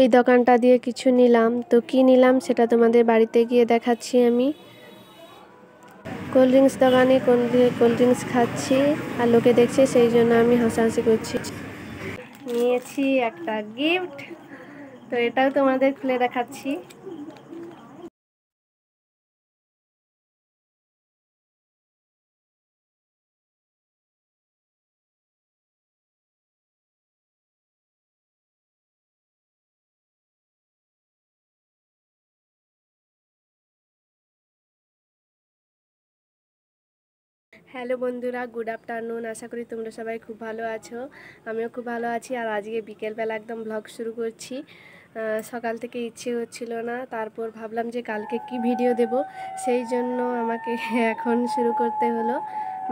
এই দোকানটা দিয়ে কিছু নিলাম, তো কি নিলাম সেটা তোমাদের বাড়িতে গিয়ে দেখাচ্ছি। আমি কোল্ড ড্রিঙ্কস দোকানে কোল্ড ড্রিঙ্কস খাচ্ছি আর লোকে দেখছে, সেই জন্য আমি হাসাহাসি করছি। নিয়েছি একটা গিফট, তো এটাও তোমাদের খুলে দেখাচ্ছি। হ্যালো বন্ধুরা, গুড আফটারনুন। আশা করি তোমরা সবাই খুব ভালো আছো, আমিও খুব ভালো আছি। আর আজকে বিকেলবেলা একদম ব্লগ শুরু করছি। সকাল থেকে ইচ্ছে হচ্ছিল না, তারপর ভাবলাম যে কালকে কি ভিডিও দেব, সেই জন্য আমাকে এখন শুরু করতে হলো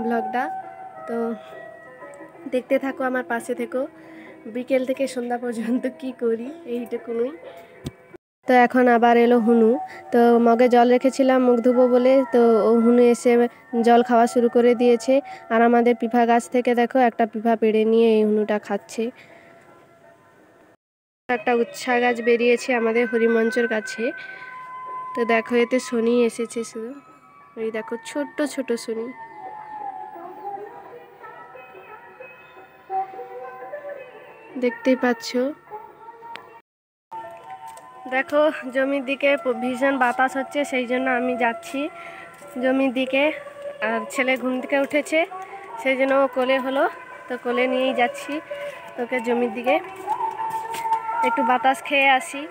ব্লগটা। তো দেখতে থাকো, আমার পাশে থেকো, বিকেল থেকে সন্ধ্যা পর্যন্ত কি করি এইটুকুনই। তো এখন আবার এলো হুনু, তো মগে জল রেখেছিলাম মুখ ধুবো বলে, তো ও হুনু এসে জল খাওয়া শুরু করে দিয়েছে। আর আমাদের পিফা গাছ থেকে দেখো একটা পিফা পেড়ে নিয়ে এই হুনুটা খাচ্ছে। একটা উচ্ছা গাছ বেরিয়েছে আমাদের হরিমঞ্চর কাছে, তো দেখো এতে শনি এসেছে শুধু, ওই দেখো ছোট্ট ছোট শনি। দেখতেই পাচ্ছ। দেখো জমির দিকে ভীষণ বাতাস হচ্ছে, সেই জন্য আমি যাচ্ছি জমির দিকে। আর ছেলে ঘুম থেকে উঠেছে, সেই জন্য ও কোলে হলো, তো কোলে নিয়েই যাচ্ছি তোকে জমির দিকে, একটু বাতাস খেয়ে আসি।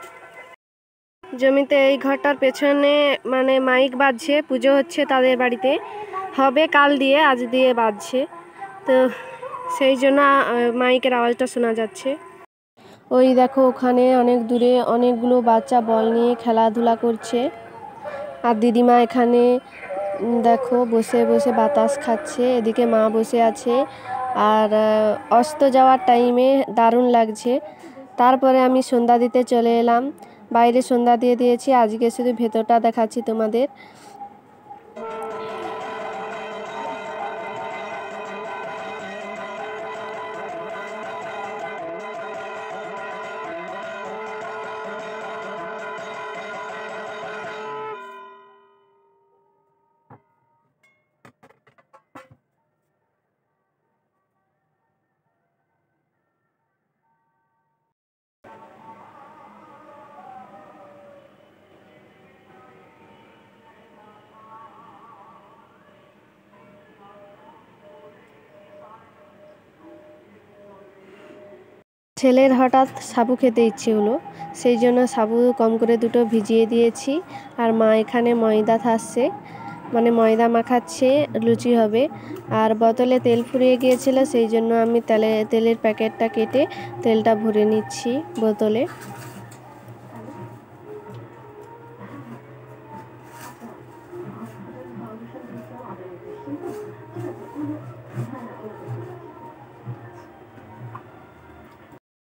জমিতে এই ঘরটার পেছনে মানে মাইক বাজছে, পুজো হচ্ছে তাদের বাড়িতে, হবে কাল দিয়ে, আজ দিয়ে বাজছে, তো সেই জন্য মাইকের আওয়াজটা শোনা যাচ্ছে। ওই দেখো ওখানে অনেক দূরে অনেকগুলো বাচ্চা বল নিয়ে খেলাধুলা করছে। আর দিদিমা এখানে দেখো বসে বসে বাতাস খাচ্ছে, এদিকে মা বসে আছে। আর অস্ত যাওয়ার টাইমে দারুণ লাগছে। তারপরে আমি সন্ধ্যা দিতে চলে এলাম, বাইরে সন্ধ্যা দিয়ে দিয়েছি, আজকে শুধু ভেতরটা দেখাচ্ছি তোমাদের। ছেলের হঠাৎ সাবু খেতে ইচ্ছে হলো, সেই জন্য সাবু কম করে দুটো ভিজিয়ে দিয়েছি। আর মা এখানে ময়দা থাসছে, মানে ময়দা মাখাচ্ছে, লুচি হবে। আর বোতলে তেল ফুরিয়ে গিয়েছিল, সেই জন্য আমি তেলের প্যাকেটটা কেটে তেলটা ভরে নিচ্ছি বোতলে।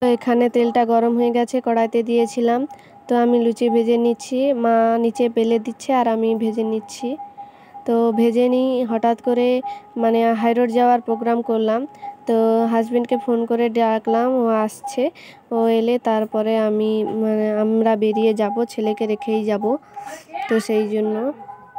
এখানে তেলটা গরম হয়ে গেছে, কড়াইতে দিয়েছিলাম, তো আমি লুচি ভেজে নিচ্ছি। মা নিচে বেলে দিচ্ছে আর আমি ভেজে নিচ্ছি। তো ভেজে নিই, হঠাৎ করে মানে হাইরোড যাওয়ার প্রোগ্রাম করলাম, তো হাজবেন্ডকে ফোন করে ডাকলাম, ও আসছে। ও এলে তারপরে আমরা বেরিয়ে যাব, ছেলেকে রেখেই যাব, তো সেই জন্য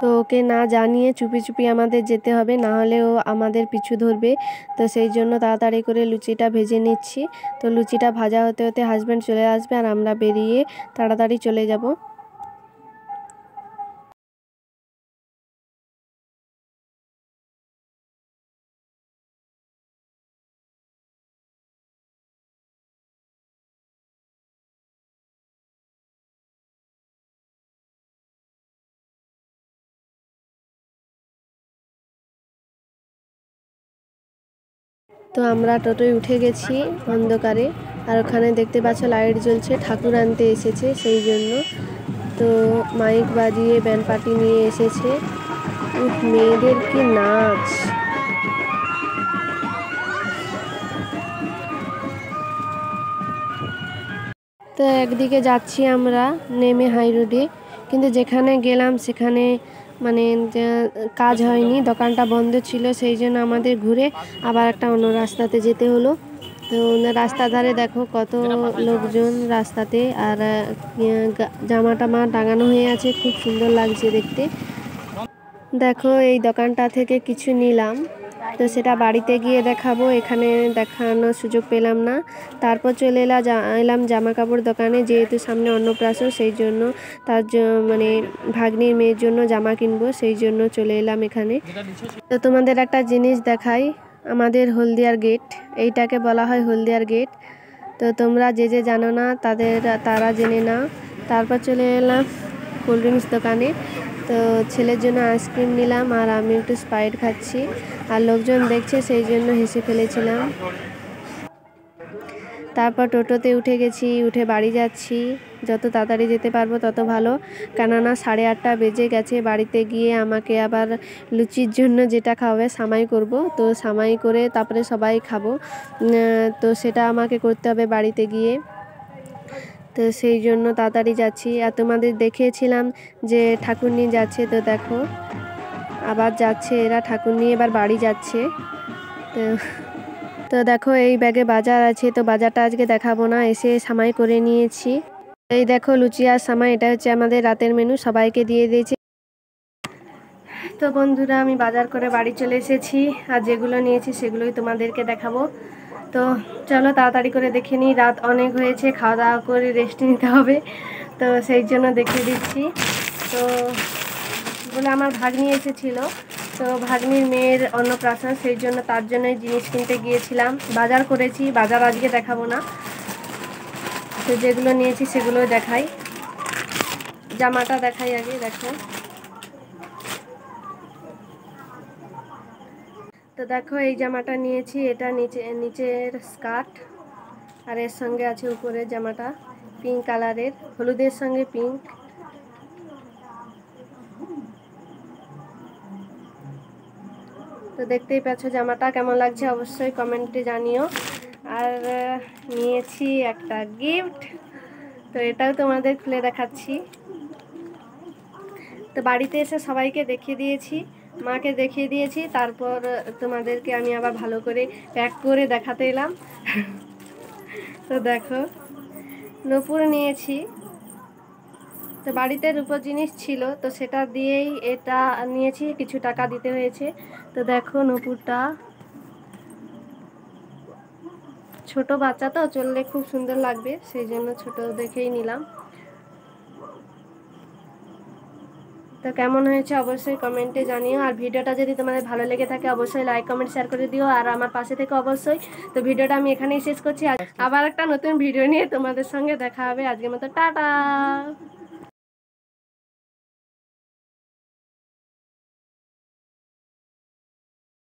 তো ওকে না জানিয়ে চুপি চুপি আমাদের যেতে হবে, না হলে ও আমাদের পিছু ধরবে। তো সেই জন্য তাড়াতাড়ি করে লুচিটা ভেজে নিচ্ছি। তো লুচিটা ভাজা হতে হতে হাজব্যান্ড চলে আসবে আর আমরা বেরিয়ে তাড়াতাড়ি চলে যাব। তো আমরা টোটোয় উঠে গেছি অন্ধকারে, আর ওখানে দেখতে পাচ্ছ লাইট জ্বলছে, ঠাকুর আনতে এসেছে সেই জন্য। তো মাইক বাজিয়ে ব্যান্ড পার্টি নিয়ে এসেছে। মেয়েদের কি নাচ! তো একদিকে যাচ্ছি আমরা নেমে হাই রোডে, কিন্তু যেখানে গেলাম সেখানে মানে কাজ হয়নি, দোকানটা বন্ধ ছিল, সেই জন্য আমাদের ঘুরে আবার একটা অন্য রাস্তাতে যেতে হলো। তো রাস্তার ধারে দেখো কত লোকজন রাস্তাতে, আর জামা টামা টাঙানো হয়ে আছে, খুব সুন্দর লাগছে দেখতে। দেখো এই দোকানটা থেকে কিছু নিলাম, তো সেটা বাড়িতে গিয়ে দেখাবো, এখানে দেখানোর সুযোগ পেলাম না। তারপর চলে এলাম জামা কাপড় দোকানে, যেহেতু সামনে অন্নপ্রাশন, সেই জন্য মানে ভাগ্নির মেয়ের জন্য জামা কিনবো, সেই জন্য চলে এলাম এখানে। তো তোমাদের একটা জিনিস দেখাই, আমাদের হলদিয়ার গেট, এইটাকে বলা হয় হলদিয়ার গেট। তো তোমরা যে যে জানো না তারা জেনে নাও। তারপর চলে এলাম কোল্ড ড্রিঙ্কস দোকানে, তো ছেলের জন্য আইসক্রিম নিলাম আর আমি একটু স্প্রাইট খাচ্ছি, আর লোকজন দেখছে সেই জন্য হেসে ফেলেছিলাম। তারপর টোটোতে উঠে গেছি, উঠে বাড়ি যাচ্ছি, যত তাড়াতাড়ি যেতে পারবো তত ভালো, কেননা 8:30 বেজে গেছে। বাড়িতে গিয়ে আমাকে আবার লুচির জন্য যেটা খাওয়াবে সামাই করব, তো সামাই করে তারপরে সবাই খাবো, তো সেটা আমাকে করতে হবে বাড়িতে গিয়ে। তো সেই জন্য তাড়াতাড়ি যাচ্ছি। আর তোমাদের দেখিয়েছিলাম যে ঠাকুর নিয়ে যাচ্ছে, তো দেখো আবার যাচ্ছে এরা ঠাকুর নিয়ে, এবার বাড়ি যাচ্ছে। তো দেখো এই ব্যাগে বাজার আছে, তো বাজারটা আজকে দেখাবো না, এসে সামাই করে নিয়েছি। এই দেখো লুচি আর সামাই, এটা হচ্ছে আমাদের রাতের মেনু, সবাইকে দিয়ে দিয়েছি। তো বন্ধুরা আমি বাজার করে বাড়ি চলে এসেছি, আর যেগুলো নিয়েছি সেগুলোই তোমাদেরকে দেখাবো। তো চলো তাড়াতাড়ি করে দেখে নিই, রাত অনেক হয়েছে, খাওয়া দাওয়া করে রেস্ট নিতে হবে, তো সেই জন্য দেখিয়ে দিচ্ছি। তো বলে আমার ভাগ্নি এসেছিলো, তো ভাগ্নির মেয়ের অন্নপ্রাশন, সেই জন্য তার জন্যই জিনিস কিনতে গিয়েছিলাম, বাজার করেছি। বাজার আজকে দেখাবো না, তো যেগুলো নিয়েছি সেগুলো দেখাই। জামাটা দেখাই আগে, দেখো। তো দেখো এই জামাটা নিয়েছি, এটা নিচের স্কার্ট, আর এর সঙ্গে আছে উপরে জামাটা পিঙ্ক কালারের, হলুদের সঙ্গে পিঙ্ক। তো দেখতেই পাচ্ছ জামাটা কেমন লাগছে অবশ্যই কমেন্টে জানিও। আর নিয়েছি একটা গিফট, তো এটাও তোমাদের খুলে দেখাচ্ছি। তো বাড়িতে এসে সবাইকে দেখিয়ে দিয়েছি, মাকে দেখিয়ে দিয়েছি, তারপর তোমাদেরকে আমি আবার ভালো করে প্যাক করে দেখাতে এলাম। তো দেখো নূপুর নিয়েছি, তো বাড়িতে রূপোর জিনিস ছিল, তো সেটা দিয়েই এটা নিয়েছি, কিছু টাকা দিতে হয়েছে। তো দেখো নূপুরটা, ছোট বাচ্চা তো চললে খুব সুন্দর লাগবে, সেই জন্য ছোট দেখেই নিলাম। তো কেমন হয়েছে অবশ্যই কমেন্টে জানিও, আর ভিডিওটা যদি তোমাদের ভালো লেগে থাকে অবশ্যই লাইক কমেন্ট শেয়ার করে দিও, আর আমার পাশে থেকে অবশ্যই। তো ভিডিওটা আমি এখানেই শেষ করছি, আবার একটা নতুন ভিডিও নিয়ে তোমাদের সঙ্গে দেখা হবে। আজকের মতো টাটা।